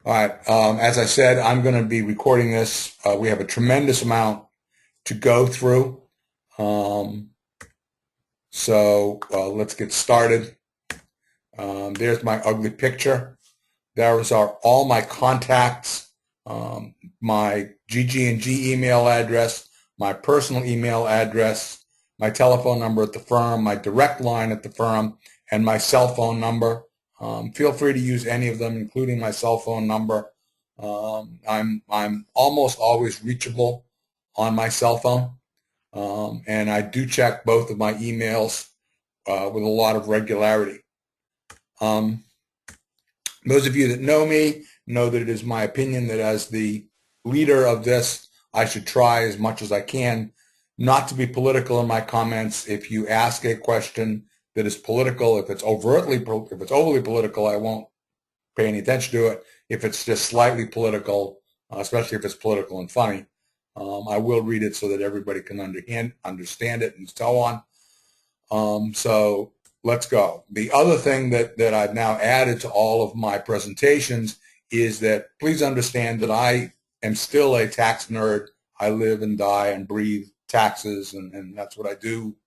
All right. As I said, I'm going to be recording this. We have a tremendous amount to go through. So let's get started. There's my ugly picture. Those are all my contacts, my GG&G email address, my personal email address, my telephone number at the firm, my direct line at the firm, and my cell phone number. Feel free to use any of them, including my cell phone number. I'm almost always reachable on my cell phone, and I do check both of my emails with a lot of regularity. Those of you that know me know that it is my opinion that as the leader of this, I should try as much as I can not to be political in my comments. If you ask a question that is political, if it's overly political, I won't pay any attention to it. If it's just slightly political, especially if it's political and funny, I will read it so that everybody can understand it and so on. So let's go. The other thing that I've now added to all of my presentations is that please understand that I am still a tax nerd. I live and die and breathe taxes, and that's what I do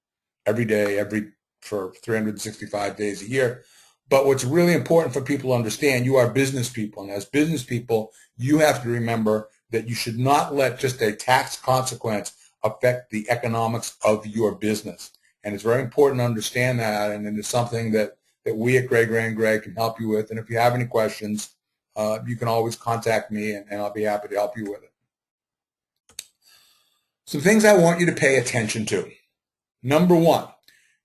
every day, for 365 days a year. But what's really important for people to understand, you are business people, and as business people, you have to remember that you should not let just a tax consequence affect the economics of your business. And it's very important to understand that, and it's something that we at Greg can help you with. And if you have any questions, you can always contact me, and I'll be happy to help you with it. Some things I want you to pay attention to. Number one,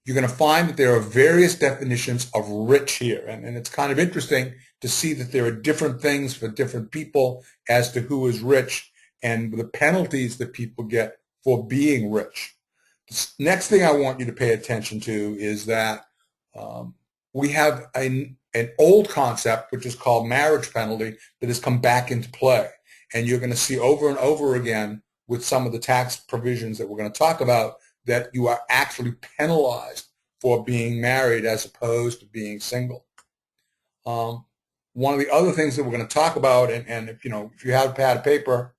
you're going to find that there are various definitions of rich here. And it's kind of interesting to see that there are different things for different people as to who is rich and the penalties that people get for being rich. The next thing I want you to pay attention to is that we have an old concept, which is called marriage penalty, that has come back into play. And you're going to see over and over again with some of the tax provisions that we're going to talk about that you are actually penalized for being married as opposed to being single. One of the other things that we're going to talk about, and if you have a pad of paper,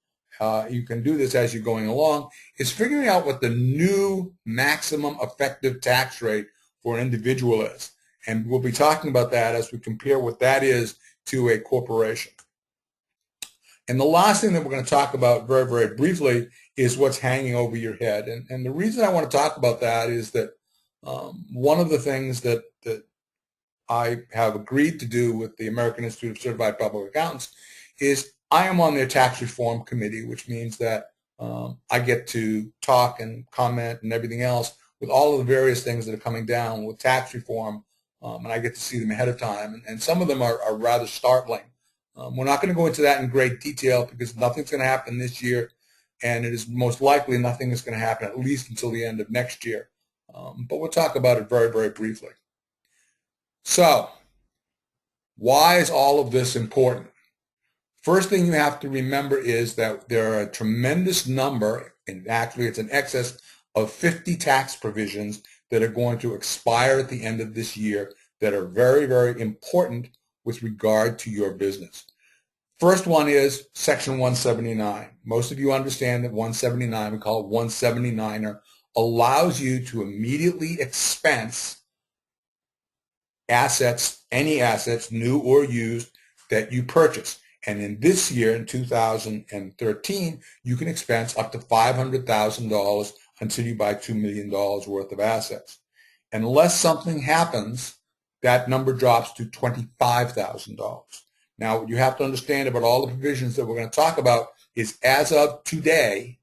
you can do this as you're going along, is figuring out what the new maximum effective tax rate for an individual is. And we'll be talking about that as we compare what that is to a corporation. And the last thing that we're going to talk about very, very briefly is what's hanging over your head. And the reason I want to talk about that is that one of the things that I have agreed to do with the American Institute of Certified Public Accountants is I am on their tax reform committee, which means that I get to talk and comment and everything else with all of the various things that are coming down with tax reform, and I get to see them ahead of time. And some of them are rather startling. We're not going to go into that in great detail because nothing's going to happen this year, and it is most likely nothing is going to happen at least until the end of next year. But we'll talk about it very, very briefly. So, why is all of this important? First thing you have to remember is that there are a tremendous number, and actually it's in excess of 50 tax provisions that are going to expire at the end of this year that are very, very important with regard to your business. First one is Section 179. Most of you understand that 179, we call it 179er, allows you to immediately expense assets, any assets, new or used, that you purchase. And in this year, in 2013, you can expense up to $500,000 until you buy $2 million worth of assets. Unless something happens, that number drops to $25,000. Now, what you have to understand about all the provisions that we're going to talk about is as of today,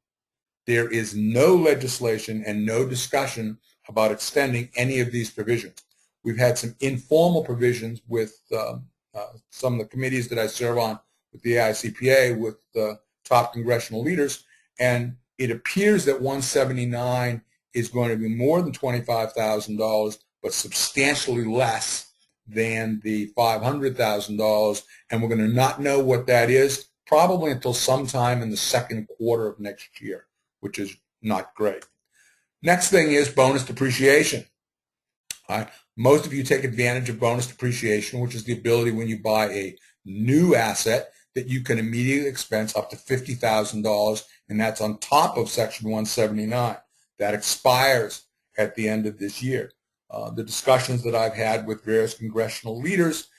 there is no legislation and no discussion about extending any of these provisions. We've had some informal provisions with some of the committees that I serve on with the AICPA, with the top congressional leaders, and it appears that 179 is going to be more than $25,000, but substantially less than the $500,000, and we're going to not know what that is probably until sometime in the second quarter of next year, which is not great. Next thing is bonus depreciation. All right. Most of you take advantage of bonus depreciation, which is the ability when you buy a new asset that you can immediately expense up to $50,000, and that's on top of Section 179. That expires at the end of this year. The discussions that I've had with various congressional leaders,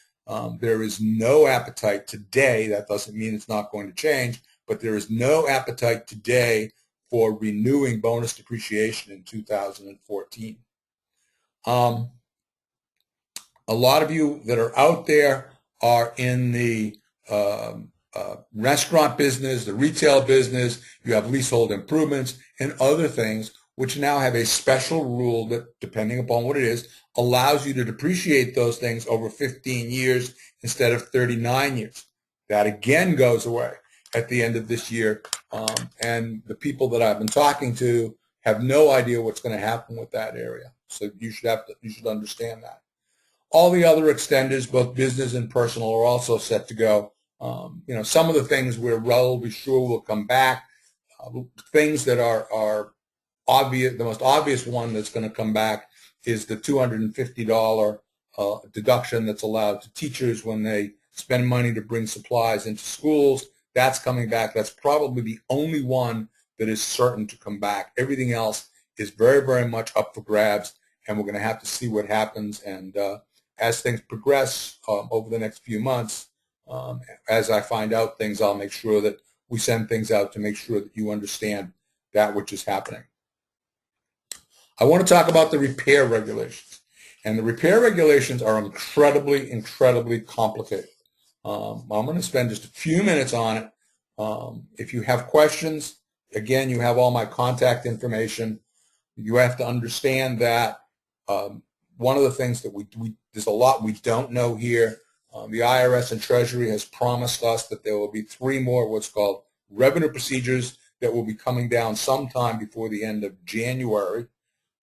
there is no appetite today. That doesn't mean it's not going to change, but there is no appetite today for renewing bonus depreciation in 2014. A lot of you that are out there are in the restaurant business, the retail business. You have leasehold improvements and other things, which now have a special rule that, depending upon what it is, allows you to depreciate those things over 15 years instead of 39 years. That again goes away at the end of this year, and the people that I've been talking to have no idea what's going to happen with that area. So you should understand that. All the other extenders, both business and personal, are also set to go. Some of the things we're relatively sure will come back. Things that are obvious, the most obvious one that's going to come back is the $250 deduction that's allowed to teachers when they spend money to bring supplies into schools. That's coming back. That's probably the only one that is certain to come back. Everything else is very, very much up for grabs, and we're going to have to see what happens. And as things progress over the next few months, as I find out things, I'll make sure that we send things out to make sure that you understand that which is happening. I want to talk about the repair regulations. And the repair regulations are incredibly, incredibly complicated. I'm going to spend just a few minutes on it. If you have questions, again, you have all my contact information. You have to understand that one of the things that there's a lot we don't know here. The IRS and Treasury has promised us that there will be 3 more what's called revenue procedures that will be coming down sometime before the end of January.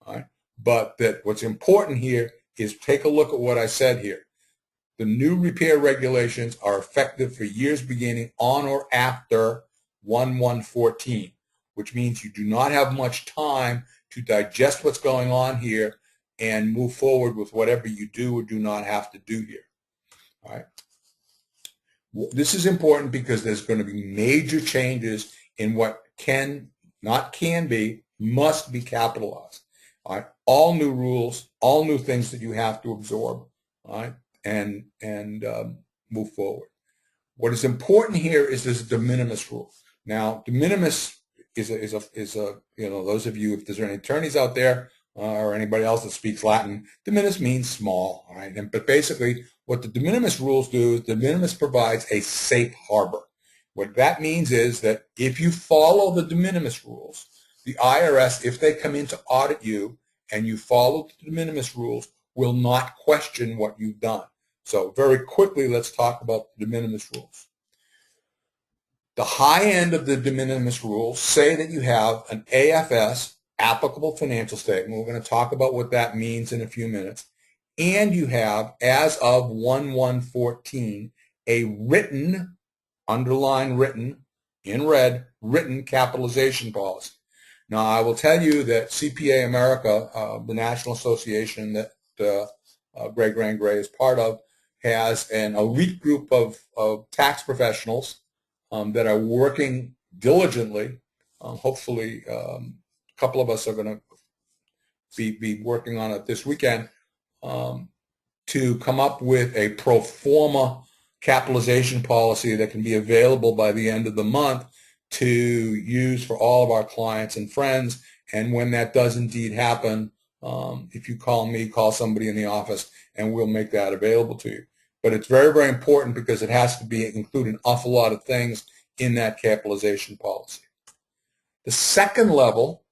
All right? But that what's important here is take a look at what I said here. The new repair regulations are effective for years beginning on or after 1/1/14, which means you do not have much time to digest what's going on here and move forward with whatever you do or do not have to do here. All right. This is important because there's going to be major changes in what must be capitalized. All right. All new rules, all new things that you have to absorb. All right. And move forward. What is important here is this de minimis rule. Now, de minimis is a those of you, if there's any attorneys out there or anybody else that speaks Latin, de minimis means small, all right? But basically, what the de minimis rules do is de minimis provides a safe harbor. What that means is that if you follow the de minimis rules, the IRS, if they come in to audit you and you follow the de minimis rules, will not question what you've done. So very quickly, let's talk about the de minimis rules. The high end of the de minimis rules say that you have an AFS, applicable financial statement. We're going to talk about what that means in a few minutes. And you have, as of 1/1/14, a written, underline written, in red, written capitalization policy. Now, I will tell you that CPA America, the national association that Greg Gray is part of, has an elite group of tax professionals that are working diligently. Hopefully, a couple of us are going to be working on it this weekend to come up with a pro forma capitalization policy that can be available by the end of the month to use for all of our clients and friends. And when that does indeed happen, if you call me, call somebody in the office, and we'll make that available to you. But it's very, very important because it has to include an awful lot of things in that capitalization policy. The second level,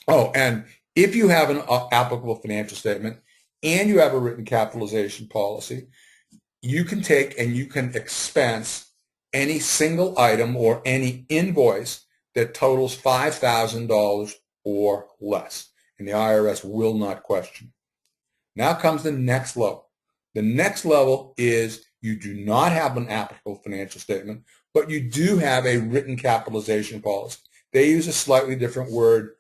and if you have an applicable financial statement and you have a written capitalization policy, you can take and you can expense any single item or any invoice that totals $5,000 or less, and the IRS will not question. Now comes the next level. The next level is you do not have an applicable financial statement, but you do have a written capitalization policy. They use a slightly different word.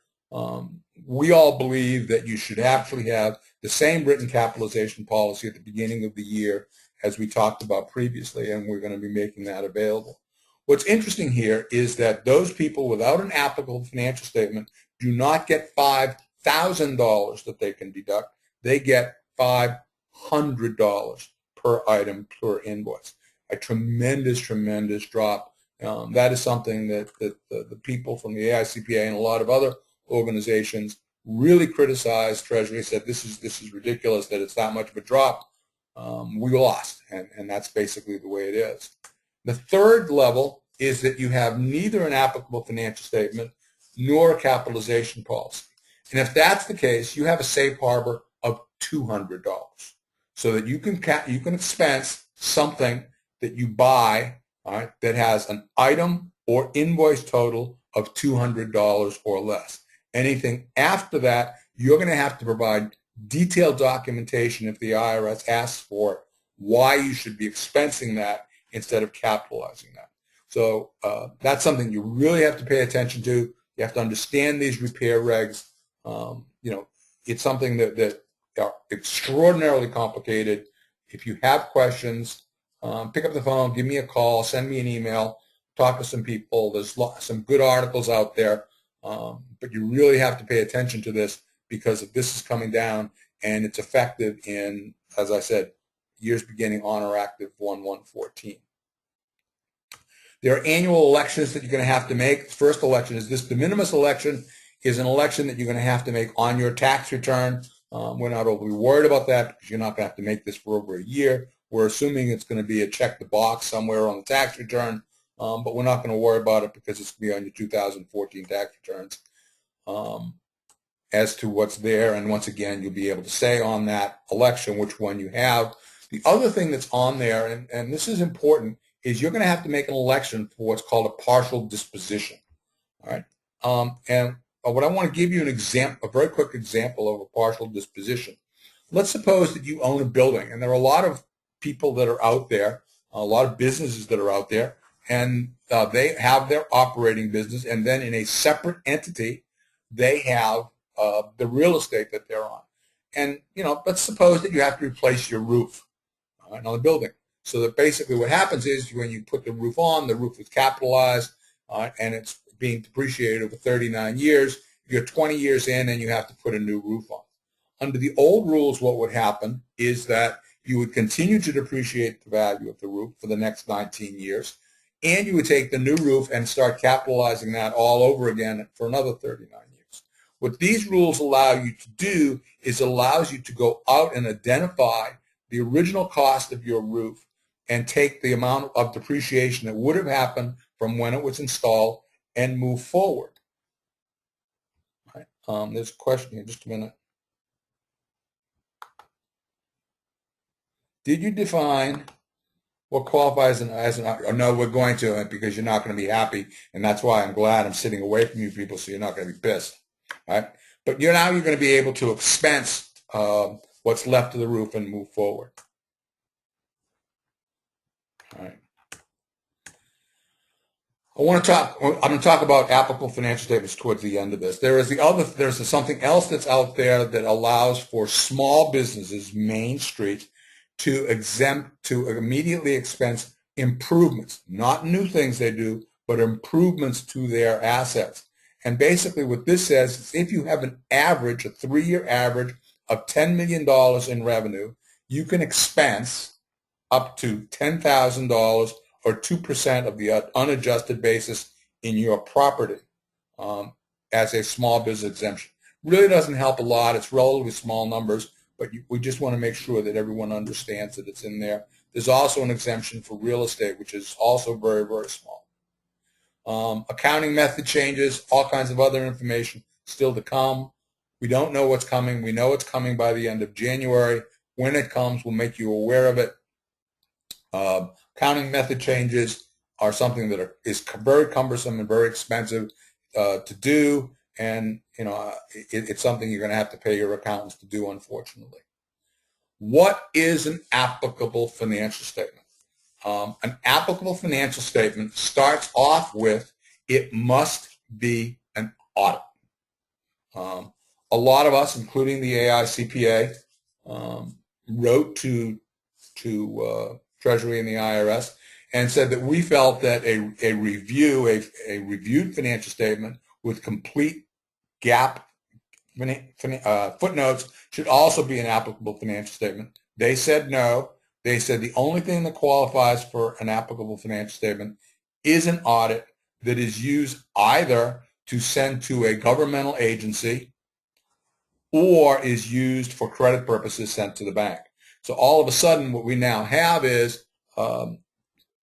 We all believe that you should actually have the same written capitalization policy at the beginning of the year as we talked about previously, and we're going to be making that available. What's interesting here is that those people without an applicable financial statement do not get $5,000 that they can deduct. They get $500 per item per invoice. A tremendous, tremendous drop. That is something that the people from the AICPA and a lot of other organizations really criticized Treasury, said this is ridiculous that it's that much of a drop. We lost, and that's basically the way it is. The third level is that you have neither an applicable financial statement nor a capitalization policy. And if that's the case, you have a safe harbor of $200 so that you can expense something that you buy, all right, that has an item or invoice total of $200 or less. Anything after that, you're going to have to provide detailed documentation if the IRS asks for it, why you should be expensing that instead of capitalizing that. So that's something you really have to pay attention to. You have to understand these repair regs. It's something that are extraordinarily complicated. If you have questions, pick up the phone, give me a call, send me an email, talk to some people. There's some good articles out there, but you really have to pay attention to this because if this is coming down and it's effective in, as I said, years beginning on or active 1/1/14. There are annual elections that you're going to have to make. The first election is this de minimis election, is an election that you're going to have to make on your tax return. We're not overly worried about that because you're not going to have to make this for over a year. We're assuming it's going to be a check the box somewhere on the tax return, but we're not going to worry about it because it's going to be on your 2014 tax returns as to what's there. And once again, you'll be able to say on that election which one you have. The other thing that's on there, and this is important, is you're going to have to make an election for what's called a partial disposition. All right, and what I want to give you an example, a very quick example of a partial disposition. Let's suppose that you own a building, and there are a lot of people that are out there, a lot of businesses that are out there, and they have their operating business, and then in a separate entity, they have the real estate that they're on. And let's suppose that you have to replace your roof on the building. So that basically what happens is when you put the roof on, the roof is capitalized, and it's being depreciated over 39 years. You're 20 years in and you have to put a new roof on. Under the old rules, what would happen is that you would continue to depreciate the value of the roof for the next 19 years, and you would take the new roof and start capitalizing that all over again for another 39 years. What these rules allow you to do is allows you to go out and identify the original cost of your roof and take the amount of depreciation that would have happened from when it was installed and move forward. All right. There's a question here, just a minute. Did you define what qualifies as an or no, we're going to, because you're not going to be happy, and that's why I'm glad I'm sitting away from you people so you're not going to be pissed. All right? But now you're going to be able to expense what's left of the roof and move forward. All right. I'm going to talk about applicable financial statements towards the end of this. There's something else that's out there that allows for small businesses, Main Street, to immediately expense improvements, not new things they do, but improvements to their assets. And basically what this says is if you have an average, a 3-year average of $10 million in revenue, you can expense up to $10,000 or 2% of the unadjusted basis in your property as a small business exemption. Really doesn't help a lot. It's relatively small numbers, but we just want to make sure that everyone understands that it's in there. There's also an exemption for real estate, which is also very, very small. Accounting method changes, all kinds of other information still to come. We don't know what's coming. We know it's coming by the end of January. When it comes, we'll make you aware of it. Accounting method changes are something that is very cumbersome and very expensive to do, and it's something you're going to have to pay your accountants to do, unfortunately. What is an applicable financial statement? An applicable financial statement starts off with it must be an audit. A lot of us, including the AICPA, wrote to Treasury and the IRS, and said that we felt that a reviewed financial statement with complete gap footnotes should also be an applicable financial statement. They said no. They said the only thing that qualifies for an applicable financial statement is an audit that is used either to send to a governmental agency or is used for credit purposes sent to the bank. So all of a sudden what we now have is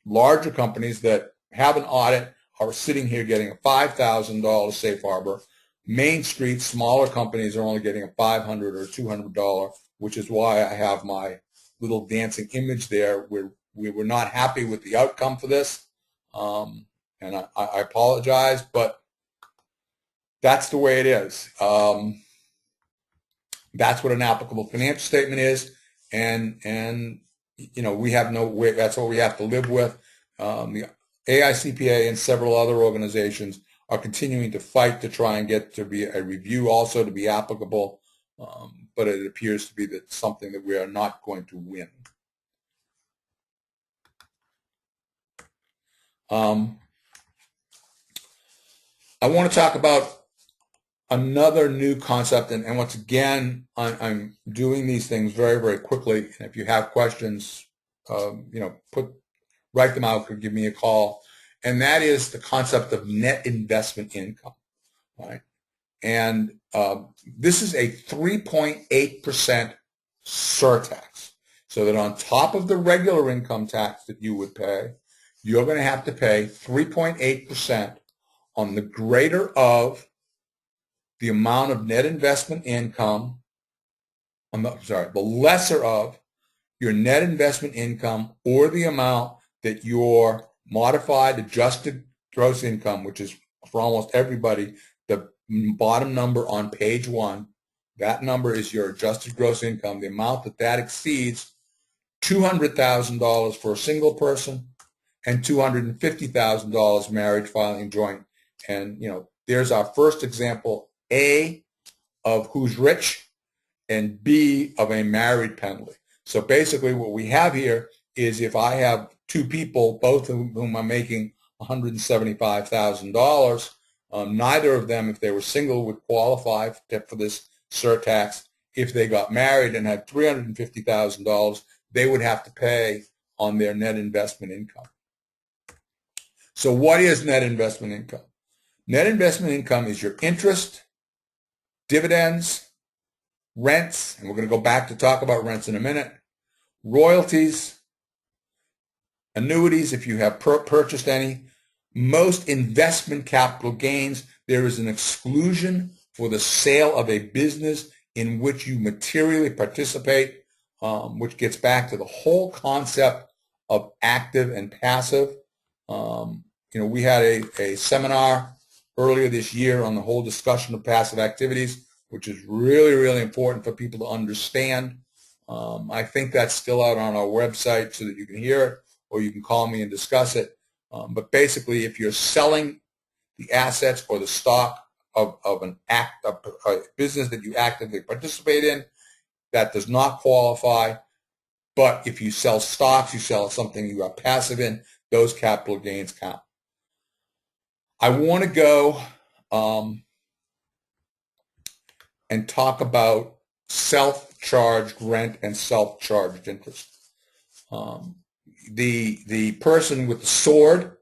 larger companies that have an audit are sitting here getting a $5,000 safe harbor. Main Street, smaller companies are only getting a $500 or $200, which is why I have my little dancing image there. We were not happy with the outcome for this, and I apologize, but that's the way it is. That's what an applicable financial statement is, and you know, we have no way. That's what we have to live with. The AICPA and several other organizations are continuing to fight to try and get to be a review also to be applicable, but it appears to be that something that we are not going to win. I want to talk about another new concept, and once again, I'm doing these things very, very quickly. And if you have questions, you know, write them out or give me a call. And that is the concept of net investment income, right? And this is a 3.8% surtax. So that on top of the regular income tax that you would pay, you're going to have to pay 3.8% on the greater of the amount of net investment income, the lesser of your net investment income or the amount that your modified adjusted gross income, which is for almost everybody, the bottom number on page 1, that number is your adjusted gross income, the amount that exceeds $200,000 for a single person and $250,000 marriage filing joint. And, you know, there's our first example, A, of who's rich, and B, of a married penalty. So basically what we have here is if I have two people, both of whom are making $175,000, neither of them, if they were single, would qualify for this surtax. If they got married and had $350,000, they would have to pay on their net investment income. So what is net investment income? Net investment income is your interest, dividends, rents, and we're going to go back to talk about rents in a minute, royalties, annuities if you have purchased any, most investment capital gains. There is an exclusion for the sale of a business in which you materially participate, which gets back to the whole concept of active and passive. You know, we had a seminar earlier this year on the whole discussion of passive activities, which is really, really important for people to understand. I think that's still out on our website so that you can hear it, or you can call me and discuss it. But basically, if you're selling the assets or the stock of a business that you actively participate in, that does not qualify. But if you sell stocks, you sell something you are passive in, those capital gains count. I want to go and talk about self-charged rent and self-charged interest. The person with the sword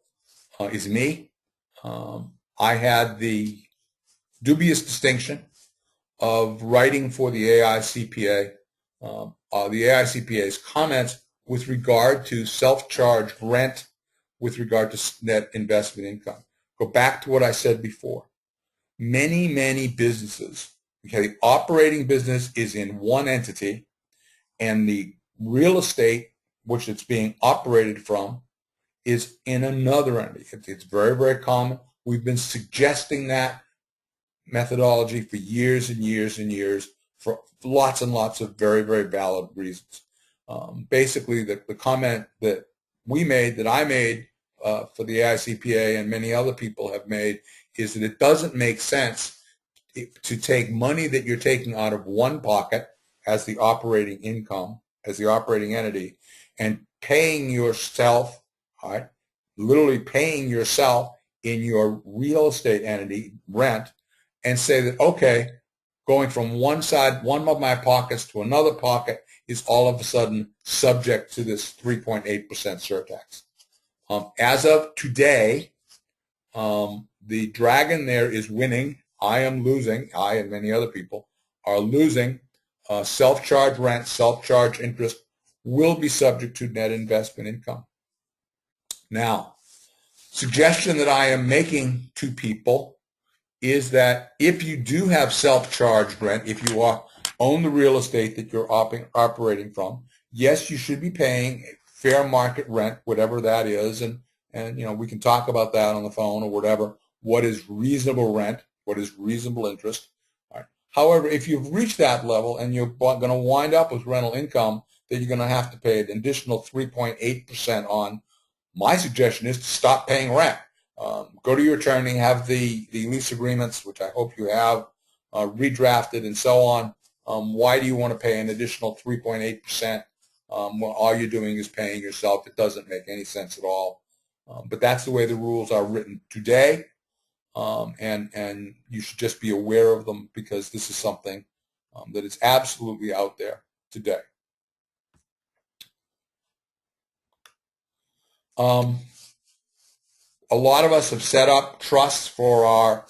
is me. I had the dubious distinction of writing for the AICPA. The AICPA's comments with regard to self-charged rent, with regard to net investment income. Go back to what I said before. Many, many businesses, okay, the operating business is in one entity, and the real estate, which it's being operated from, is in another entity. It's very, very common. We've been suggesting that methodology for years and years and years for lots and lots of very, very valid reasons. Basically, the comment that we made, that I made for the AICPA and many other people have made, is that it doesn't make sense to take money that you're taking out of one pocket as the operating income, as the operating entity, and paying yourself, all right, literally paying yourself in your real estate entity rent, and say that, okay, going from one side, one of my pockets to another pocket is all of a sudden subject to this 3.8% surtax. As of today, the dragon there is winning. I am losing. I and many other people are losing. Self-charge rent, self-charge interest will be subject to net investment income. Now, suggestion that I am making to people is that if you do have self-charged rent, if you own the real estate that you're operating from, yes, you should be paying fair market rent, whatever that is, and we can talk about that on the phone or whatever. What is reasonable rent? What is reasonable interest? All right. However, if you've reached that level and you're going to wind up with rental income that you're going to have to pay an additional 3.8% on, my suggestion is to stop paying rent. Go to your attorney, have the lease agreements, which I hope you have, redrafted and so on. Why do you want to pay an additional 3.8%? Well, all you're doing is paying yourself. It doesn't make any sense at all. But that's the way the rules are written today, and you should just be aware of them because this is something that is absolutely out there today. A lot of us have set up trusts for our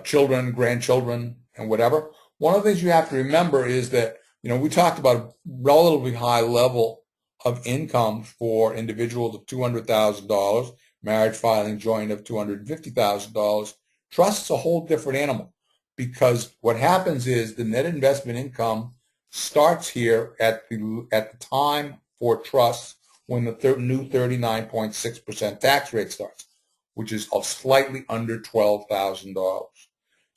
children, grandchildren, and whatever. One of the things you have to remember is that, we talked about a relatively high level of income for individuals of $200,000, marriage filing joint of $250,000. Trust's a whole different animal because what happens is the net investment income starts here at the time for trusts when the new 39.6% tax rate starts, which is slightly under $12,000.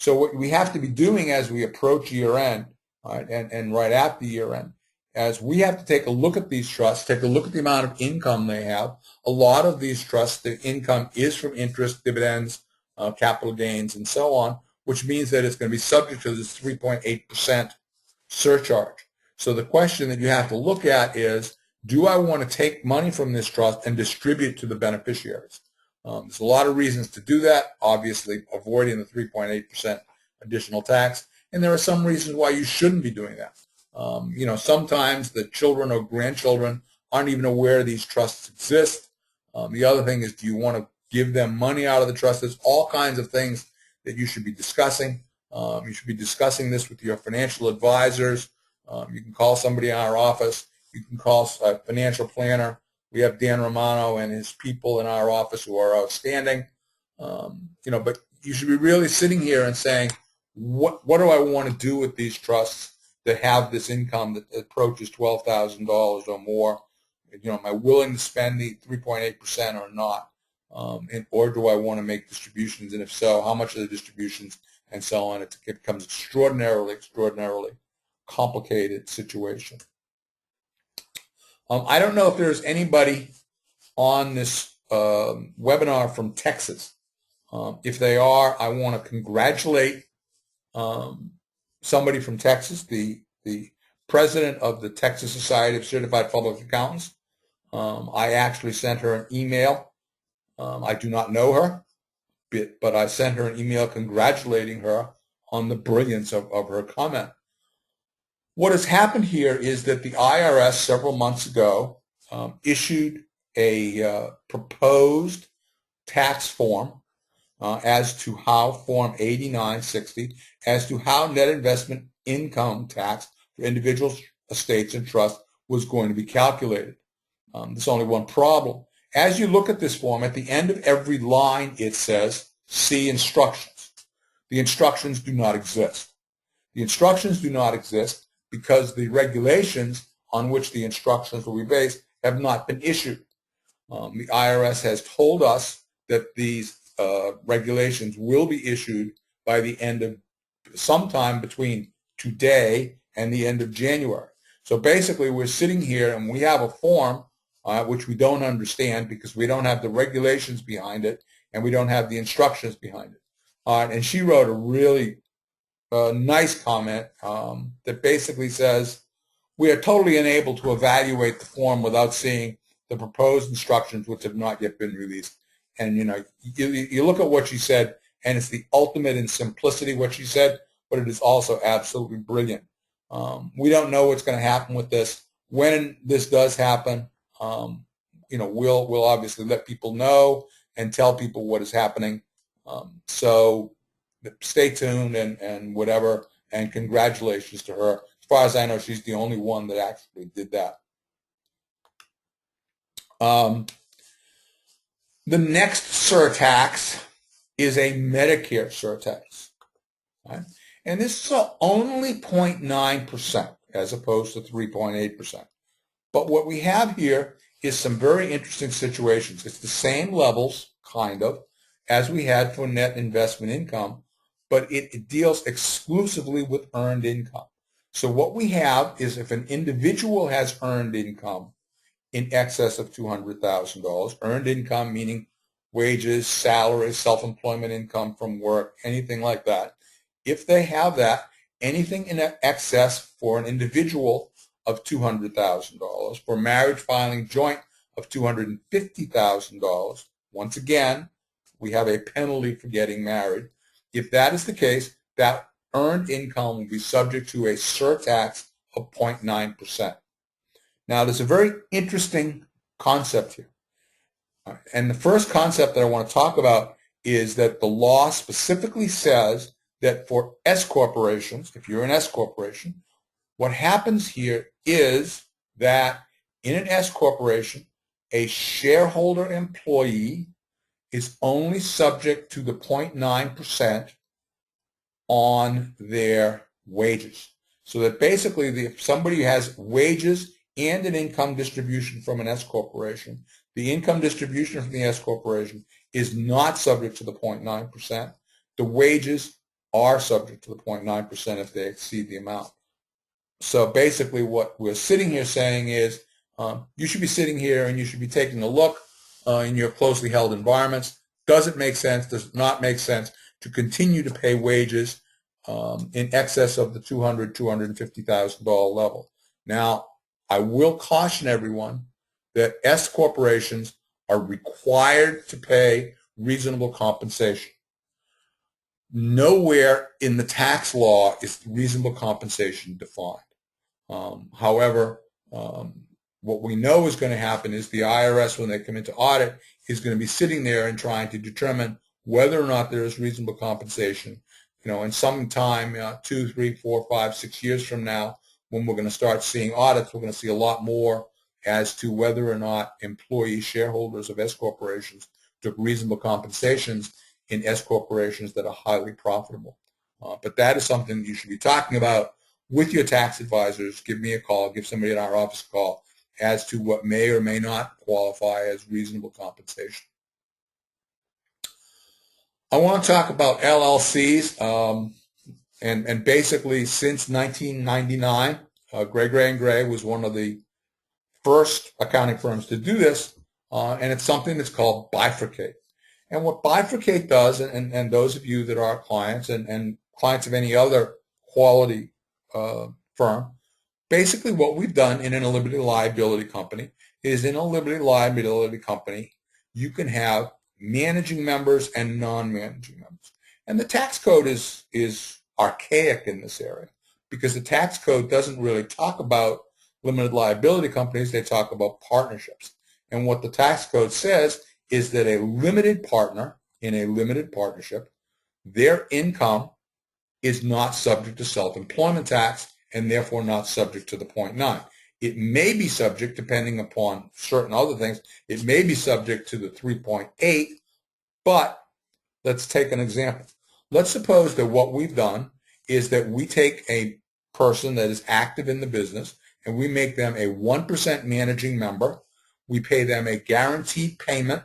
So what we have to be doing as we approach year end, right, and right after year end, as we have to take a look at these trusts, take a look at the amount of income they have. A lot of these trusts, the income is from interest, dividends, capital gains, and so on, which means that it's going to be subject to this 3.8% surcharge. So the question that you have to look at is, do I want to take money from this trust and distribute to the beneficiaries? There's a lot of reasons to do that, obviously avoiding the 3.8% additional tax, and there are some reasons why you shouldn't be doing that. Sometimes the children or grandchildren aren't even aware these trusts exist. The other thing is, do you want to give them money out of the trust? There's all kinds of things that you should be discussing. You should be discussing this with your financial advisors. You can call somebody in our office. You can call a financial planner. We have Dan Romano and his people in our office who are outstanding. But you should be really sitting here and saying, what do I want to do with these trusts that have this income that approaches $12,000 or more? Am I willing to spend the 3.8% or not? Or do I want to make distributions? And if so, how much are the distributions and so on? It becomes extraordinarily complicated situation. I don't know if there's anybody on this webinar from Texas. If they are, I want to congratulate somebody from Texas, the president of the Texas Society of Certified Public Accountants. I actually sent her an email. I do not know her, but I sent her an email congratulating her on the brilliance of her comment. What has happened here is that the IRS several months ago issued a proposed tax form as to how Form 8960, as to how net investment income tax for individual estates and trusts was going to be calculated. There's only one problem. As you look at this form, at the end of every line it says, see instructions. The instructions do not exist. The instructions do not exist because the regulations on which the instructions will be based have not been issued. The IRS has told us that these regulations will be issued by the end of sometime between today and the end of January. So basically we're sitting here and we have a form which we don't understand because we don't have the regulations behind it and we don't have the instructions behind it. And she wrote a really nice comment that basically says, we are totally unable to evaluate the form without seeing the proposed instructions, which have not yet been released. And you look at what she said, and it's the ultimate in simplicity what she said, but it is also absolutely brilliant. We don't know what's going to happen with this. When this does happen, we'll obviously let people know and tell people what is happening. So stay tuned and whatever, and congratulations to her. As far as I know, she's the only one that actually did that. The next surtax is a Medicare surtax. Right? And this is only 0.9% as opposed to 3.8%. But what we have here is some very interesting situations. It's the same levels, kind of, as we had for net investment income, but it deals exclusively with earned income. So what we have is if an individual has earned income in excess of $200,000, earned income meaning wages, salaries, self-employment income from work, anything like that. If they have that, anything in excess for an individual of $200,000, for marriage filing joint of $250,000, once again, we have a penalty for getting married. If that is the case, that earned income will be subject to a surtax of 0.9%. Now, there's a very interesting concept here. And the first concept that I want to talk about is that the law specifically says that for S corporations, if you're an S corporation, what happens here is that in an S corporation, a shareholder employee is only subject to the 0.9% on their wages. So that basically, if somebody has wages and an income distribution from an S corporation, the income distribution from the S corporation is not subject to the 0.9%. The wages are subject to the 0.9% if they exceed the amount. So basically what we're sitting here saying is you should be sitting here and you should be taking a look in your closely held environments. Does it make sense? Does it not make sense to continue to pay wages in excess of the $250,000 level? Now, I will caution everyone that S corporations are required to pay reasonable compensation. Nowhere in the tax law is reasonable compensation defined. However, what we know is going to happen is the IRS, when they come into audit, is going to be sitting there and trying to determine whether or not there is reasonable compensation. And sometime 2, 3, 4, 5, 6 years from now, when we're going to start seeing audits, we're going to see a lot more as to whether or not employee shareholders of S corporations took reasonable compensations in S corporations that are highly profitable. But that is something you should be talking about with your tax advisors. Give me a call, give somebody in our office a call as to what may or may not qualify as reasonable compensation. I want to talk about LLCs. And basically, since 1999, Gray & Gray was one of the first accounting firms to do this, and it's something that's called bifurcate. And what bifurcate does, and those of you that are clients and clients of any other quality firm, basically what we've done in a limited liability company is in a limited liability company, you can have managing members and non-managing members. And the tax code is archaic in this area because the tax code doesn't really talk about limited liability companies. They talk about partnerships. And what the tax code says is that a limited partner in a limited partnership, their income is not subject to self-employment tax and therefore not subject to the 0.9. It may be subject, depending upon certain other things, it may be subject to the 3.8, but let's take an example. Let's suppose that what we've done is that we take a person that is active in the business and we make them a 1% managing member. We pay them a guaranteed payment,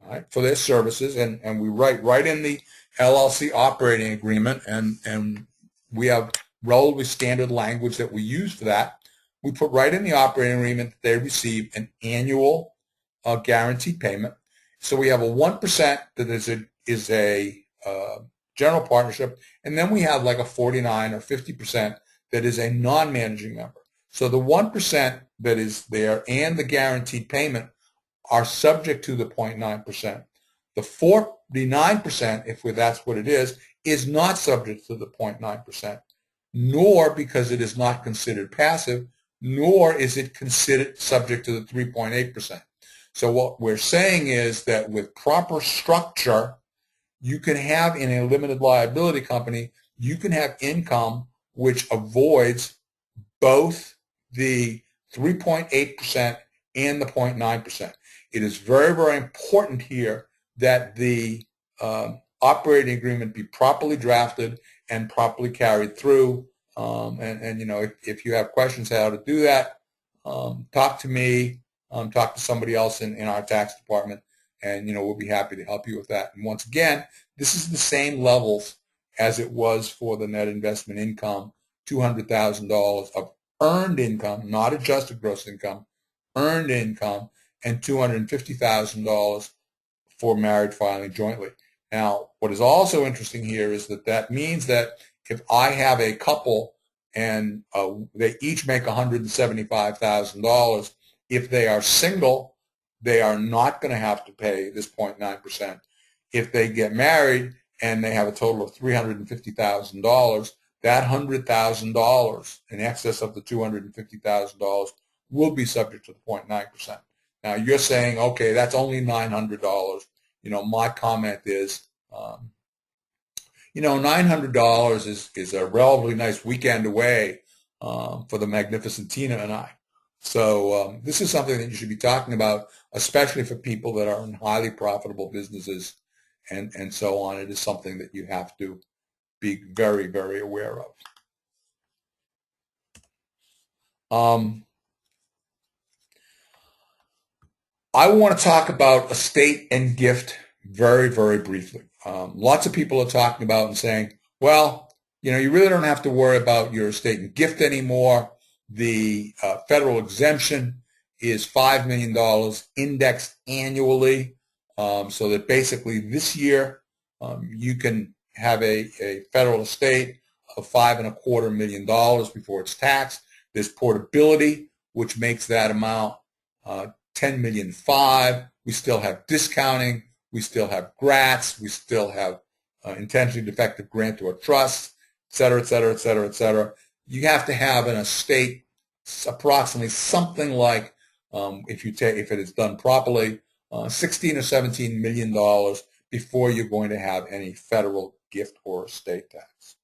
right, for their services, and we write right in the LLC operating agreement, and we have relatively standard language that we use for that. We put right in the operating agreement that they receive an annual guaranteed payment. So we have a 1% that is a general partnership, and then we have like a 49 or 50% that is a non-managing member. So the 1% that is there and the guaranteed payment are subject to the 0.9%. The 49%, if that's what it is not subject to the 0.9%, nor, because it is not considered passive, nor is it considered subject to the 3.8%. So what we're saying is that with proper structure, you can have in a limited liability company, you can have income which avoids both the 3.8% and the 0.9%. It is very, very important here that the operating agreement be properly drafted and properly carried through. And you know, if you have questions how to do that, talk to me, talk to somebody else in our tax department, and you know, we'll be happy to help you with that. And once again, this is the same levels as it was for the net investment income, $200,000 of earned income, not adjusted gross income, earned income, and $250,000 for married filing jointly. Now, what is also interesting here is that that means that if I have a couple and they each make $175,000, if they are single, they are not going to have to pay this 0.9%. If they get married and they have a total of $350,000, that $100,000 in excess of the $250,000 will be subject to the 0.9%. Now you're saying, okay, that's only $900. You know, my comment is, you know, $900 is a relatively nice weekend away for the magnificent Tina and I. So this is something that you should be talking about, especially for people that are in highly profitable businesses and so on. It is something that you have to be very, very aware of. I want to talk about estate and gift very, very briefly. Lots of people are talking about and saying, well, you know, you really don't have to worry about your estate and gift anymore. The federal exemption is $5 million indexed annually, so that basically this year you can have a federal estate of $5.25 million before it's taxed. There's portability, which makes that amount $10.5 million. We still have discounting. We still have grats. We still have intentionally defective grant or trust, et cetera, et cetera, et cetera, et cetera. You have to have an estate approximately something like, if it is done properly, $16 or $17 million before you're going to have any federal gift or estate tax.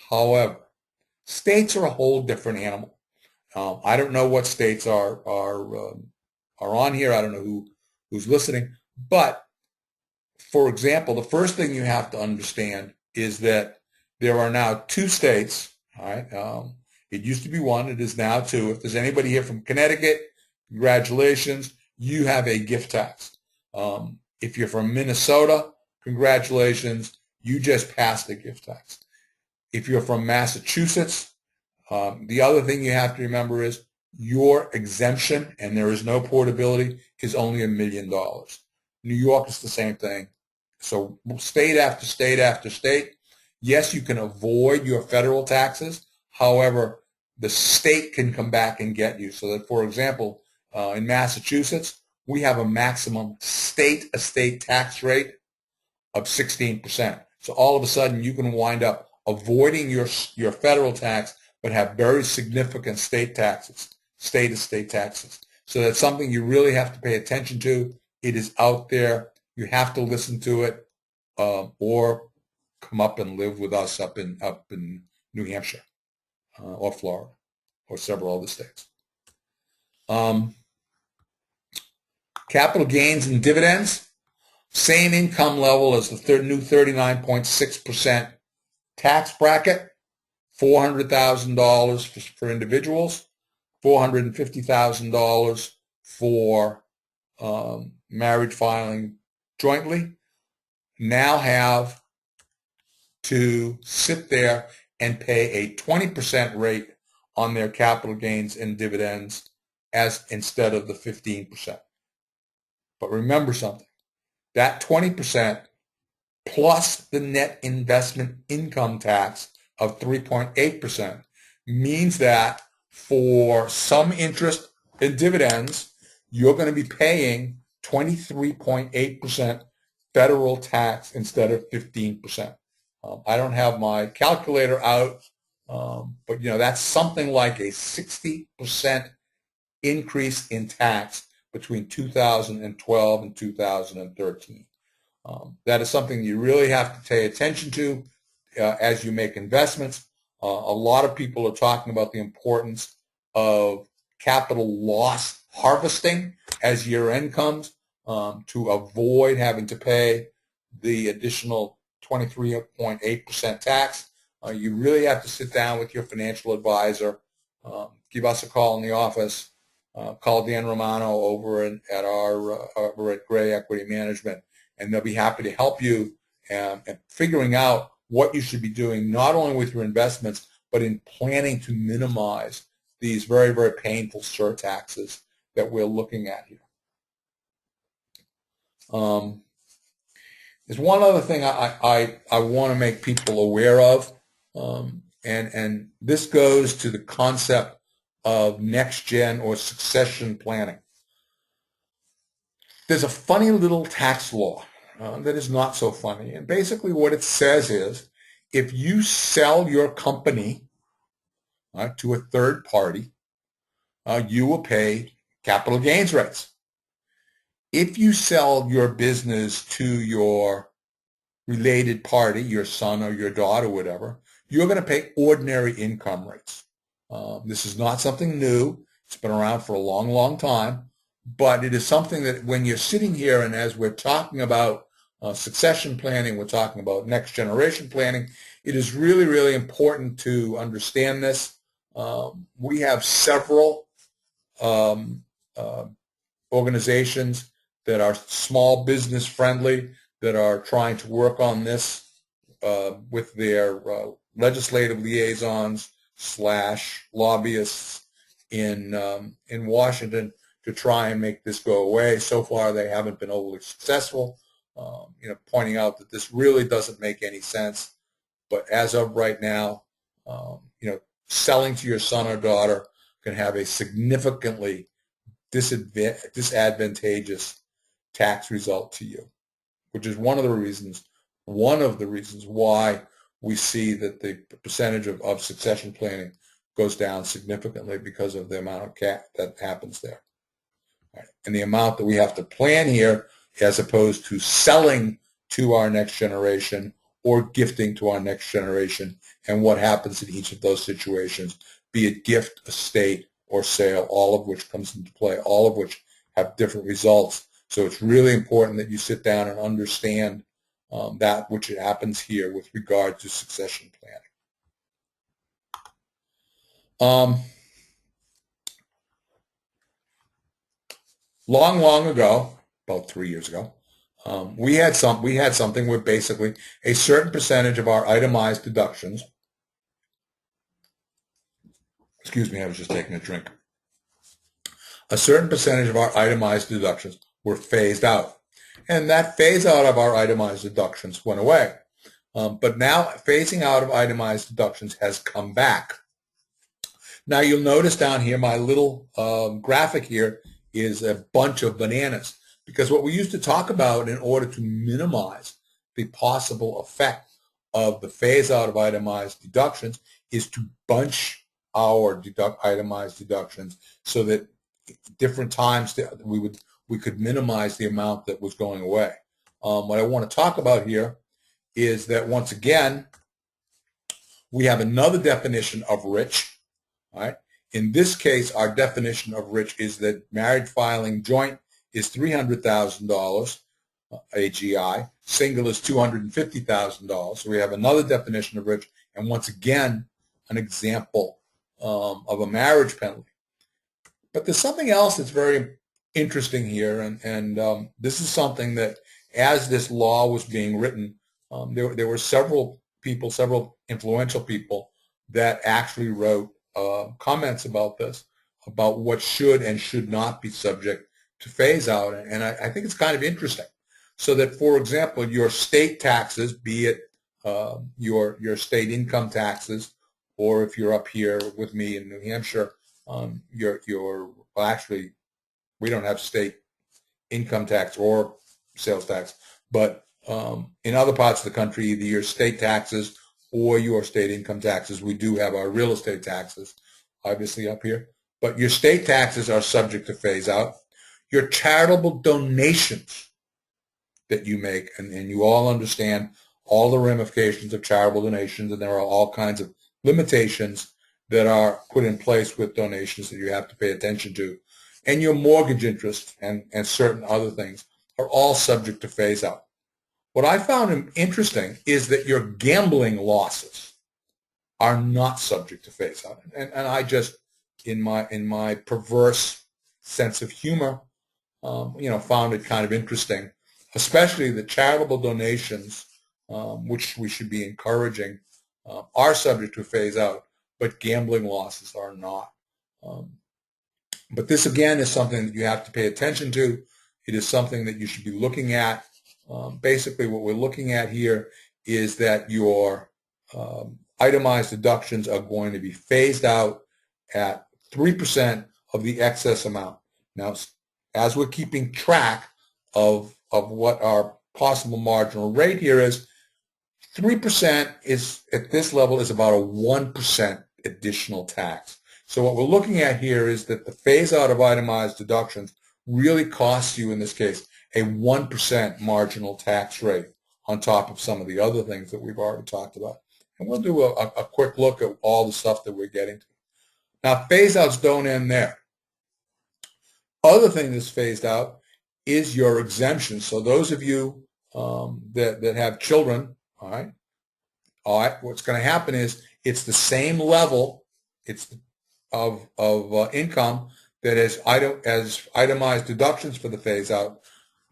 However, states are a whole different animal. I don't know what states are on here. I don't know who's listening. But, for example, the first thing you have to understand is that there are now 2 states, all right? It used to be 1. It is now 2. If there's anybody here from Connecticut, congratulations. You have a gift tax. If you're from Minnesota, congratulations. You just passed a gift tax. If you're from Massachusetts, the other thing you have to remember is your exemption, and there is no portability, is only $1 million. New York is the same thing. So state after state after state, yes, you can avoid your federal taxes. However, the state can come back and get you. So that, for example, in Massachusetts, we have a maximum state estate tax rate of 16%. So all of a sudden, you can wind up avoiding your federal tax, but have very significant state taxes, state estate taxes. So that's something you really have to pay attention to. It is out there. You have to listen to it, or come up and live with us up in New Hampshire, or Florida, or several other states. Capital gains and dividends, same income level as the new 39.6% tax bracket, $400,000 for individuals, $450,000 for marriage filing jointly, now have to sit there and pay a 20% rate on their capital gains and dividends instead of the 15%. But remember something, that 20% plus the net investment income tax of 3.8% means that for some interest and dividends, you're going to be paying 23.8% federal tax instead of 15%. I don't have my calculator out, but that's something like a 60% increase in tax between 2012 and 2013. That is something you really have to pay attention to as you make investments. A lot of people are talking about the importance of capital loss harvesting as year-end comes to avoid having to pay the additional 23.8% tax. You really have to sit down with your financial advisor. Give us a call in the office. Call Dan Romano over at Gray Equity Management, and they'll be happy to help you in figuring out what you should be doing, not only with your investments, but in planning to minimize these very, very painful surtaxes that we're looking at here. There's one other thing I want to make people aware of, and this goes to the concept of next-gen or succession planning. There's a funny little tax law that is not so funny, and basically what it says is if you sell your company to a third party, you will pay capital gains rates. If you sell your business to your related party, your son or your daughter, whatever, you're going to pay ordinary income rates. This is not something new. It's been around for a long, long time, but it is something that when you're sitting here and as we're talking about succession planning, we're talking about next generation planning, it is really, really important to understand this. We have several organizations that are small business friendly that are trying to work on this with their legislative liaisons / lobbyists in Washington to try and make this go away. So far, they haven't been overly successful, pointing out that this really doesn't make any sense. But as of right now, selling to your son or daughter can have a significantly disadvantageous tax result to you, which is one of the reasons why we see that the percentage of succession planning goes down significantly because of the amount of that happens there. Right. And the amount that we have to plan here as opposed to selling to our next generation or gifting to our next generation, and what happens in each of those situations, be it gift, estate, or sale, all of which comes into play, all of which have different results. So it's really important that you sit down and understand that which happens here with regard to succession planning. Long ago, about 3 years ago, we had something where basically a certain percentage of our itemized deductions. Excuse me, I was just taking a drink. A certain percentage of our itemized deductions were phased out. And that phase out of our itemized deductions went away. But now phasing out of itemized deductions has come back. Now you'll notice down here, my little graphic here is a bunch of bananas. Because what we used to talk about in order to minimize the possible effect of the phase out of itemized deductions is to bunch our itemized deductions so that different times we could minimize the amount that was going away. What I want to talk about here is that once again, we have another definition of rich. All right. In this case, our definition of rich is that married filing joint is $300,000 AGI, single is $250,000. So we have another definition of rich, and once again, an example of a marriage penalty. But there's something else that's very interesting here, and this is something that as this law was being written, there were several influential people that actually wrote comments about this, about what should and should not be subject to phase out, and I think it's kind of interesting. So that, for example, your state taxes, be it your state income taxes, or if you're up here with me in New Hampshire, well, actually, we don't have state income tax or sales tax, but in other parts of the country, either your state taxes or your state income taxes. We do have our real estate taxes, obviously, up here. But your state taxes are subject to phase out. Your charitable donations that you make, and you all understand all the ramifications of charitable donations, and there are all kinds of limitations that are put in place with donations that you have to pay attention to. And your mortgage interest and certain other things are all subject to phase out. What I found interesting is that your gambling losses are not subject to phase out. And I just, in my perverse sense of humor, found it kind of interesting, especially the charitable donations, which we should be encouraging, are subject to phase out, but gambling losses are not. But this, again, is something that you have to pay attention to. It is something that you should be looking at. Basically, what we're looking at here is that your itemized deductions are going to be phased out at 3% of the excess amount. Now, as we're keeping track of what our possible marginal rate here is, 3% is, at this level, is about a 1% additional tax. So what we're looking at here is that the phase out of itemized deductions really costs you, in this case, a 1% marginal tax rate on top of some of the other things that we've already talked about. And we'll do a quick look at all the stuff that we're getting to. Now, phase outs don't end there. Other thing that's phased out is your exemptions. So those of you that have children, all right, what's going to happen is it's the same level of income that is as itemized deductions for the phase out.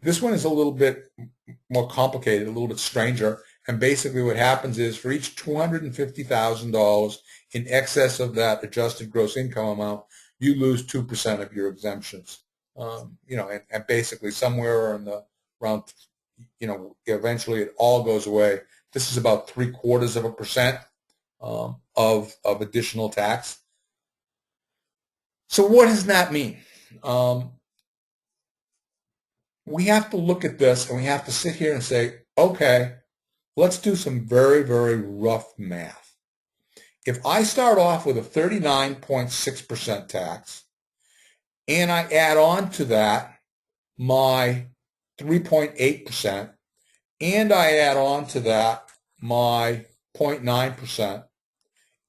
This one is a little bit more complicated, a little bit stranger. And basically what happens is for each $250,000 in excess of that adjusted gross income amount, you lose 2% of your exemptions. And basically somewhere in the around, eventually it all goes away. This is about 0.75% of additional tax. So what does that mean? We have to look at this and we have to sit here and say, okay, let's do some very, very rough math. If I start off with a 39.6% tax and I add on to that my 3.8% and I add on to that my 0.9%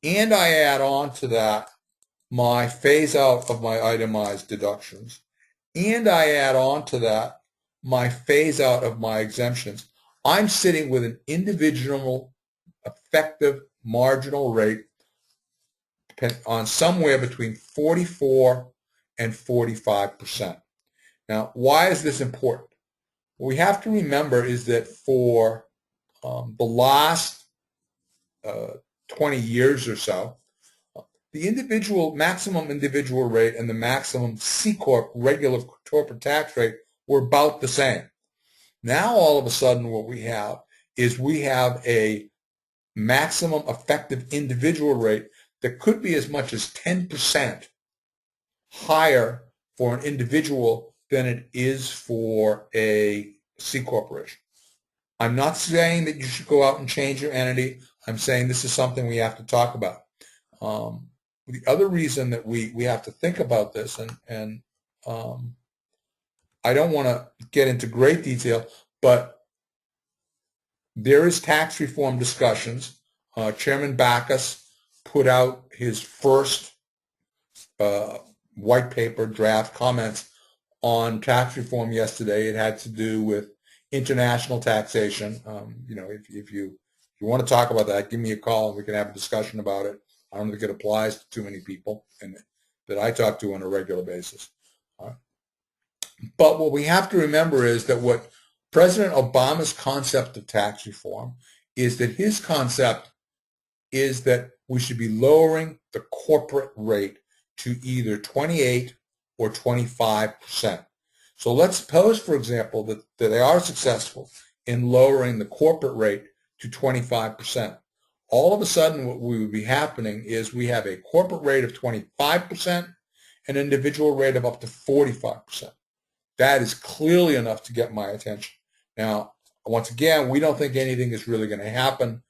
and I add on to that my phase out of my itemized deductions and I add on to that my phase out of my exemptions, I'm sitting with an individual effective marginal rate on somewhere between 44 and 45%. Now, why is this important? What we have to remember is that for the last 20 years or so, the maximum individual rate and the maximum C Corp regular corporate tax rate were about the same. Now, all of a sudden, what we have is we have a maximum effective individual rate that could be as much as 10% higher for an individual than it is for a C corporation. I'm not saying that you should go out and change your entity. I'm saying this is something we have to talk about. The other reason that we have to think about this, and I don't want to get into great detail, but there is tax reform discussions. Chairman Backus put out his first white paper draft comments on tax reform yesterday. It had to do with international taxation. If you want to talk about that, give me a call and we can have a discussion about it. I don't think it applies to too many people and that I talk to on a regular basis. But what we have to remember is that what President Obama's concept of tax reform is that his concept is that we should be lowering the corporate rate to either 28 or 25%. So let's suppose, for example, that they are successful in lowering the corporate rate to 25%. all of a sudden what we would be happening is we have a corporate rate of 25%, an individual rate of up to 45%. That is clearly enough to get my attention. Now, once again, we don't think anything is really going to happen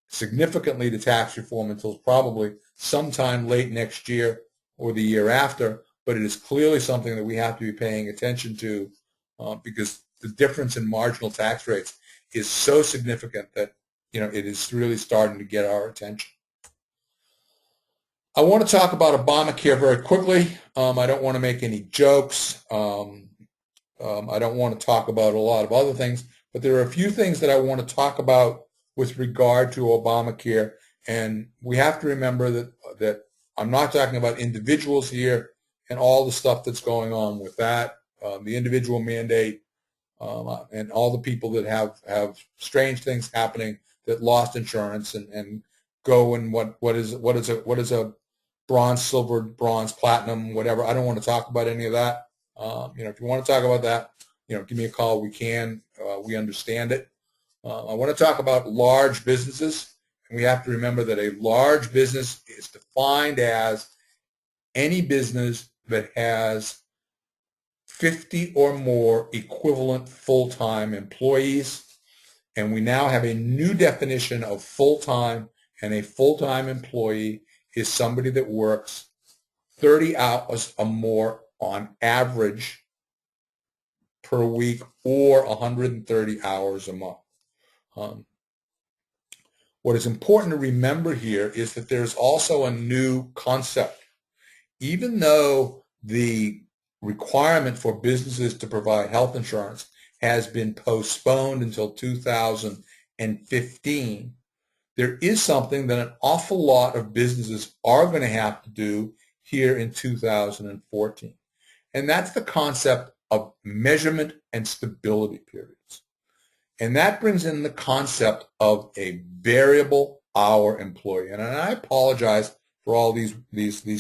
significantly to tax reform until probably sometime late next year or the year after, but it is clearly something that we have to be paying attention to because the difference in marginal tax rates is so significant that it is really starting to get our attention. I want to talk about Obamacare very quickly. I don't want to make any jokes. I don't want to talk about a lot of other things, but there are a few things that I want to talk about with regard to Obamacare, and we have to remember that I'm not talking about individuals here and all the stuff that's going on with that, the individual mandate, and all the people that have strange things happening that lost insurance and go and what is a bronze, silver, bronze, platinum, whatever. I don't want to talk about any of that. If you want to talk about that, give me a call. We can. We understand it. I want to talk about large businesses. And we have to remember that a large business is defined as any business that has 50 or more equivalent full-time employees. And we now have a new definition of full-time, and a full-time employee is somebody that works 30 hours or more on average per week or 130 hours a month. What is important to remember here is that there's also a new concept. Even though the requirement for businesses to provide health insurance has been postponed until 2015, there is something that an awful lot of businesses are going to have to do here in 2014. And that's the concept of measurement and stability periods. And that brings in the concept of a variable hour employee. And I apologize for all these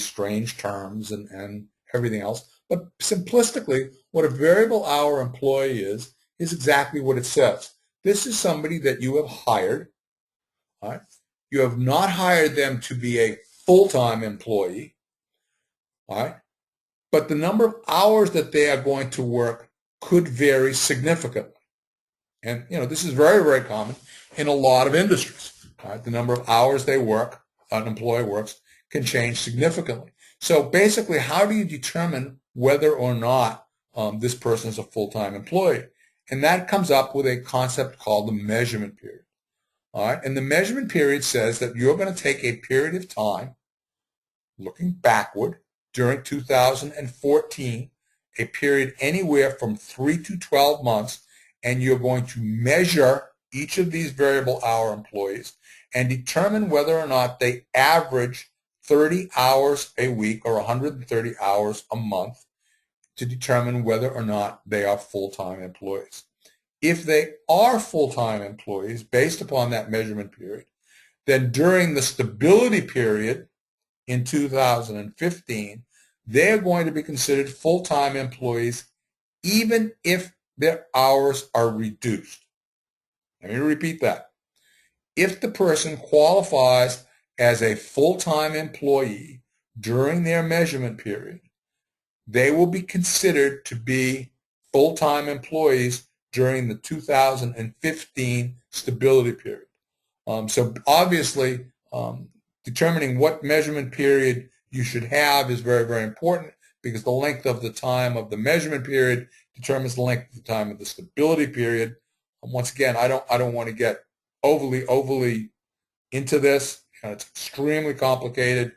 strange terms and everything else. But simplistically, what a variable hour employee is exactly what it says. This is somebody that you have hired. All right? You have not hired them to be a full-time employee. All right? But the number of hours that they are going to work could vary significantly. And this is very, very common in a lot of industries. All right? The number of hours they work, an employee works, can change significantly. So basically, how do you determine whether or not this person is a full-time employee? And that comes up with a concept called the measurement period. All right? And the measurement period says that you're going to take a period of time, looking backward, during 2014, a period anywhere from 3 to 12 months, and you're going to measure each of these variable hour employees and determine whether or not they average 30 hours a week or 130 hours a month to determine whether or not they are full-time employees. If they are full-time employees based upon that measurement period, then during the stability period in 2015, they're going to be considered full-time employees even if their hours are reduced. Let me repeat that. If the person qualifies as a full-time employee during their measurement period, they will be considered to be full-time employees during the 2015 stability period. So obviously, determining what measurement period you should have is very, very important because the length of the time of the measurement period determines the length of the time of the stability period. Once again, I don't want to get overly into this. It's extremely complicated.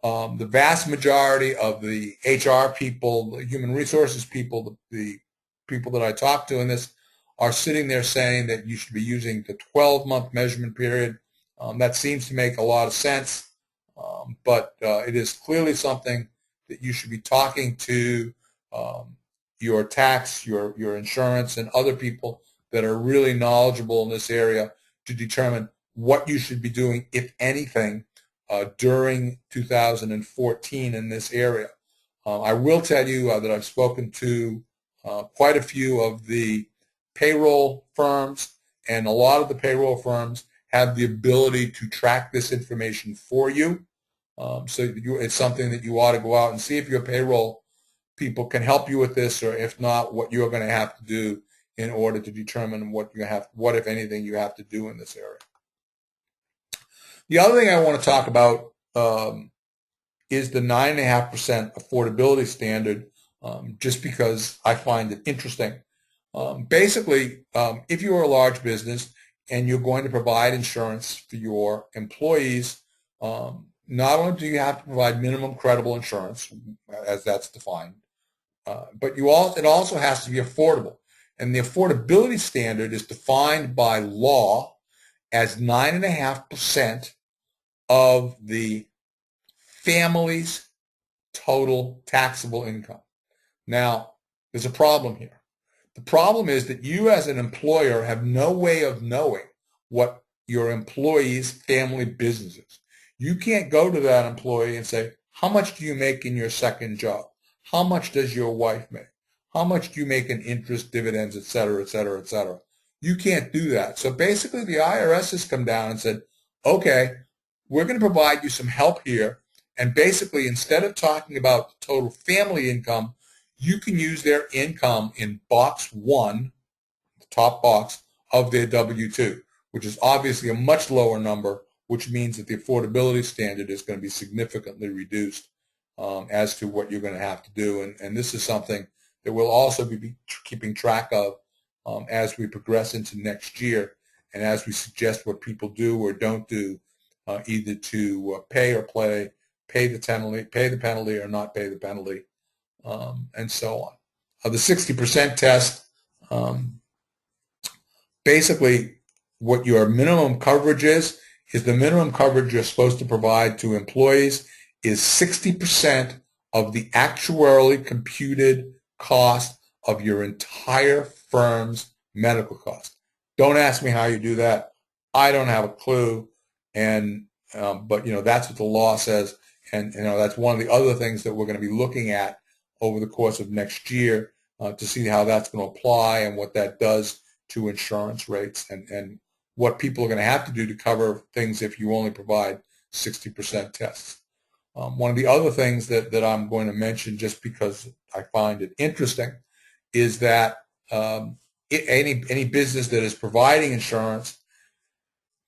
The vast majority of the HR people, the human resources people, the people that I talk to in this are sitting there saying that you should be using the 12-month measurement period. That seems to make a lot of sense, but it is clearly something that you should be talking to your tax, your insurance, and other people that are really knowledgeable in this area to determine what you should be doing, if anything, during 2014 in this area. I will tell you that I've spoken to quite a few of the payroll firms, and a lot of the payroll firms have the ability to track this information for you. So it's something that you ought to go out and see if your payroll people can help you with this, or if not, what you're going to have to do in order to determine what if anything, you have to do in this area. The other thing I want to talk about is the 9.5% affordability standard, just because I find it interesting. Basically, if you are a large business and you're going to provide insurance for your employees, not only do you have to provide minimum credible insurance, as that's defined, but it also has to be affordable. And the affordability standard is defined by law as 9.5% of the family's total taxable income. Now, there's a problem here. The problem is that you as an employer have no way of knowing what your employee's family business is. You can't go to that employee and say, how much do you make in your second job? How much does your wife make? How much do you make in interest, dividends, et cetera, et cetera, et cetera? You can't do that. So basically the IRS has come down and said, okay, we're going to provide you some help here. And basically, instead of talking about the total family income, you can use their income in box 1, the top box, of their W-2, which is obviously a much lower number, which means that the affordability standard is going to be significantly reduced as to what you're going to have to do. And this is something that we'll also be keeping track of as we progress into next year, and as we suggest what people do or don't do, either to pay or pay the penalty or not pay the penalty, and so on. The 60% test, basically what your minimum coverage is the minimum coverage you're supposed to provide to employees is 60% of the actuarially computed cost of your entire firm's medical cost. Don't ask me how you do that. I don't have a clue. And but that's what the law says, and that's one of the other things that we're going to be looking at over the course of next year to see how that's going to apply and what that does to insurance rates, and what people are going to have to do to cover things if you only provide 60% tests. One of the other things that I'm going to mention, just because I find it interesting, is that any business that is providing insurance,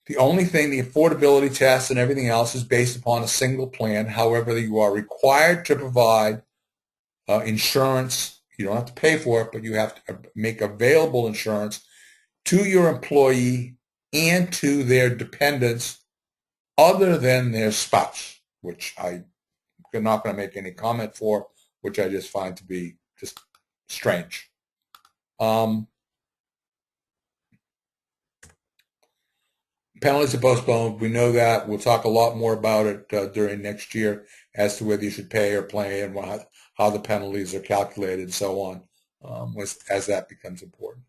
the only thing, the affordability test and everything else, is based upon a single plan. However, you are required to provide insurance. You don't have to pay for it, but you have to make available insurance to your employee and to their dependents other than their spouse, which I'm not going to make any comment for, which I just find to be just strange. Penalties are postponed. We know that. We'll talk a lot more about it during next year as to whether you should pay or pay, and how the penalties are calculated and so on, as that becomes important.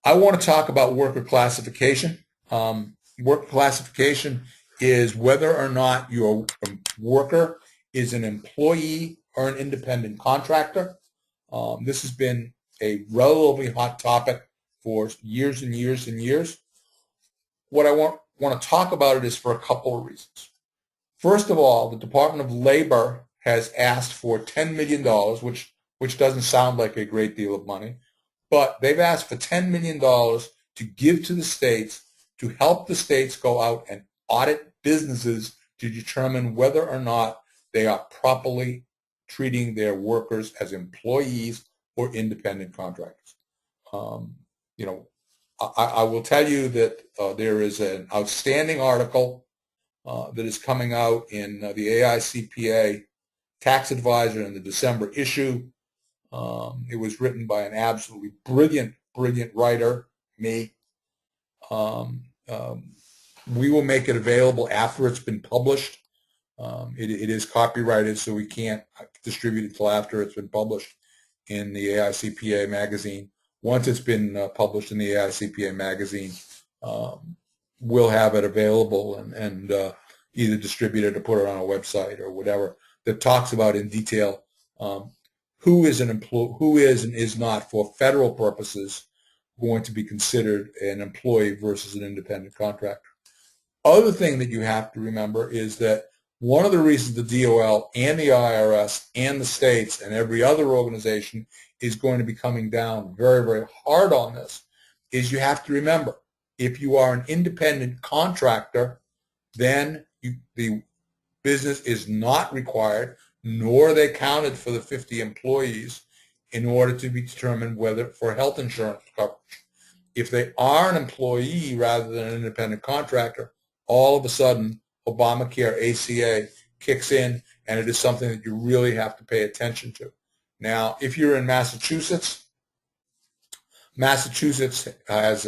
I want to talk about worker classification. Worker classification is whether or not your worker is an employee or an independent contractor. This has been a relatively hot topic for years and years and years. What I want to talk about it is for a couple of reasons. First of all, the Department of Labor has asked for $10 million, which doesn't sound like a great deal of money, but they've asked for $10 million to give to the states to help the states go out and audit businesses to determine whether or not they are properly treating their workers as employees or independent contractors. I will tell you that there is an outstanding article that is coming out in the AICPA Tax Advisor in the December issue. It was written by an absolutely brilliant writer, me. We will make it available after it's been published. It is copyrighted, so we can't distribute it until after it's been published in the AICPA magazine. Once it's been published in the AICPA magazine, we'll have it available and either distribute it or put it on a website or whatever that talks about in detail who is an employee, who is and is not, for federal purposes, going to be considered an employee versus an independent contractor. Other thing that you have to remember is that one of the reasons the DOL and the IRS and the states and every other organization is going to be coming down very, very hard on this is you have to remember, if you are an independent contractor, then the business is not required, nor are they counted for the 50 employees in order to be determined whether for health insurance coverage. If they are an employee rather than an independent contractor, all of a sudden Obamacare, ACA kicks in, and it is something that you really have to pay attention to. Now, if you're in Massachusetts, Massachusetts has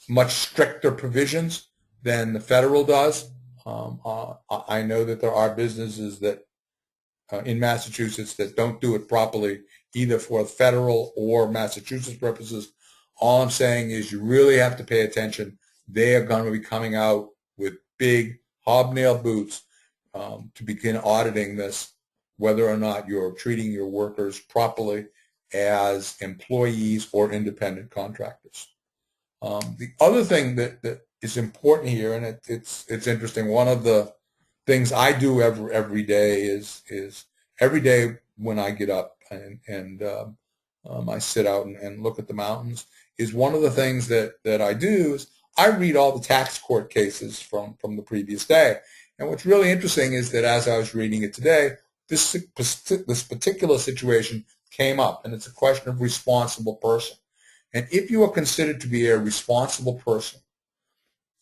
much stricter provisions than the federal does. I know that there are businesses that in Massachusetts that don't do it properly, either for federal or Massachusetts purposes. All I'm saying is you really have to pay attention. They are going to be coming out with big hobnail boots to begin auditing this, whether or not you're treating your workers properly as employees or independent contractors. The other thing that is important here, and it's interesting, one of the things I do every day is every day when I get up and I sit out and look at the mountains, is one of the things that I do is I read all the tax court cases from the previous day. And what's really interesting is that as I was reading it today, this particular situation came up, and it's a question of responsible person. And if you are considered to be a responsible person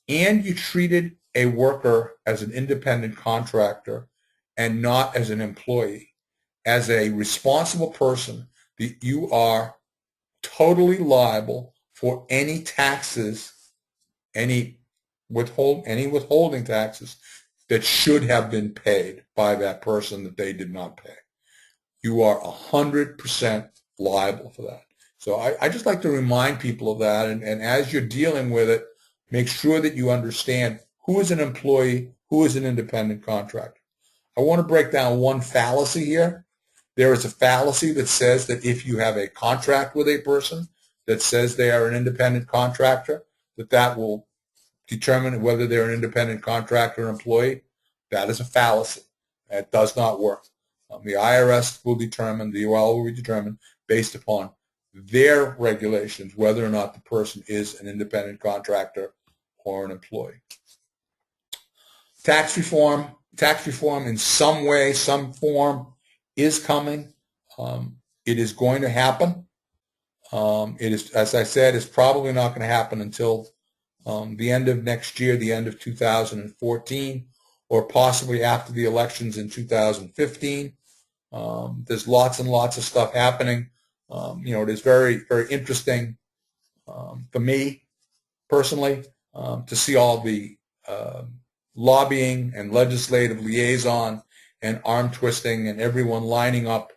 and you treated a worker as an independent contractor and not as an employee, as a responsible person, you are totally liable for any taxes, any withholding taxes that should have been paid by that person that they did not pay. You are 100% liable for that. So I just like to remind people of that, and as you're dealing with it, make sure that you understand who is an employee, who is an independent contractor. I want to break down one fallacy here. There is a fallacy that says that if you have a contract with a person that says they are an independent contractor, that will determine whether they're an independent contractor or employee. That is a fallacy. That does not work. The IRS will determine, the DOL will be determined based upon their regulations whether or not the person is an independent contractor or an employee. Tax reform in some way, some form is coming. It is going to happen. It is, as I said, it's probably not going to happen until the end of next year, the end of 2014, or possibly after the elections in 2015. There's lots and lots of stuff happening. It is very, very interesting for me personally to see all the lobbying and legislative liaison and arm twisting and everyone lining up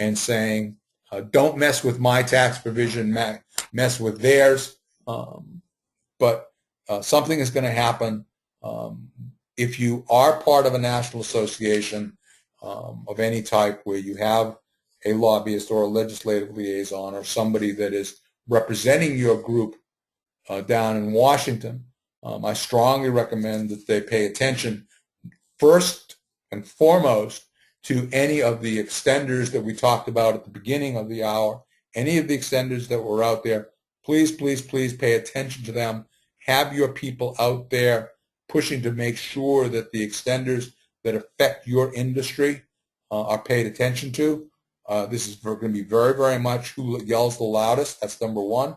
and saying, don't mess with my tax provision, mess with theirs. But something is going to happen. If you are part of a national association of any type where you have a lobbyist or a legislative liaison or somebody that is representing your group down in Washington, I strongly recommend that they pay attention first and foremost to any of the extenders that we talked about at the beginning of the hour, any of the extenders that were out there. Please, please, please pay attention to them. Have your people out there pushing to make sure that the extenders that affect your industry are paid attention to. This is going to be very, very much who yells the loudest. That's number one.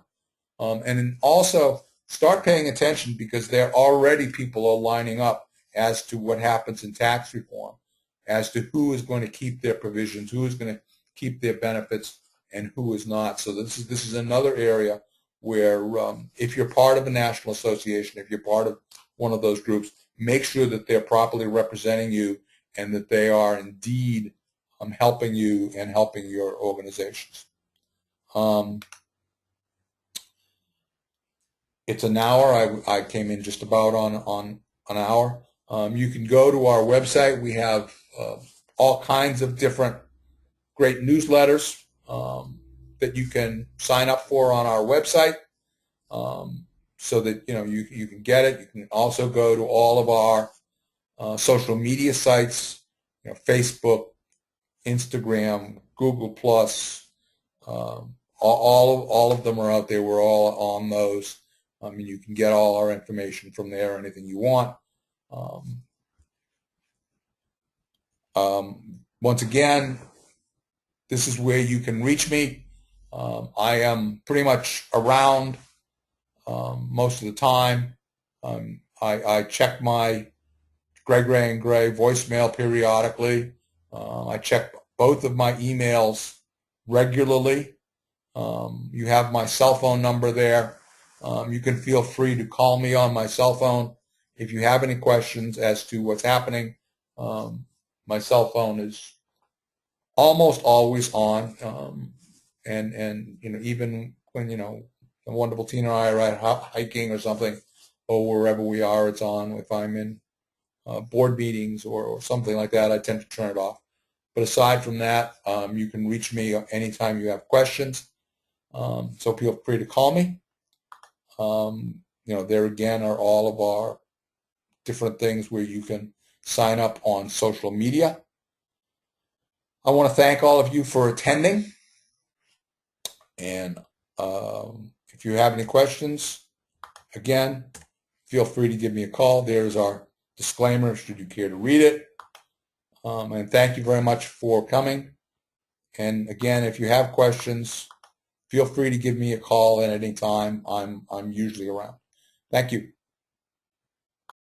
And then also start paying attention because there already people are lining up as to what happens in tax reform, as to who is going to keep their provisions, who is going to keep their benefits, and who is not. So this is another area where if you're part of a national association, if you're part of one of those groups, make sure that they're properly representing you and that they are indeed helping you and helping your organizations. It's an hour. I came in just about on an hour. You can go to our website. We have all kinds of different great newsletters that you can sign up for on our website. so that you can get it. You can also go to all of our social media sites, Facebook, Instagram, Google Plus. All of them are out there. We're all on those. You can get all our information from there, anything you want. Once again, this is where you can reach me. I am pretty much around most of the time. I check my Gray voicemail periodically. I check both of my emails regularly. You have my cell phone number there. You can feel free to call me on my cell phone if you have any questions as to what's happening. My cell phone is almost always on, and even when the wonderful Tina and I are out hiking or something, or wherever we are, it's on. If I'm in board meetings or something like that, I tend to turn it off. But aside from that, you can reach me anytime you have questions. So feel free to call me. There again are all of our different things where you can sign up on social media. I want to thank all of you for attending. And if you have any questions, again, feel free to give me a call. There's our disclaimer, should you care to read it. And thank you very much for coming. And again, if you have questions, feel free to give me a call at any time. I'm usually around. Thank you.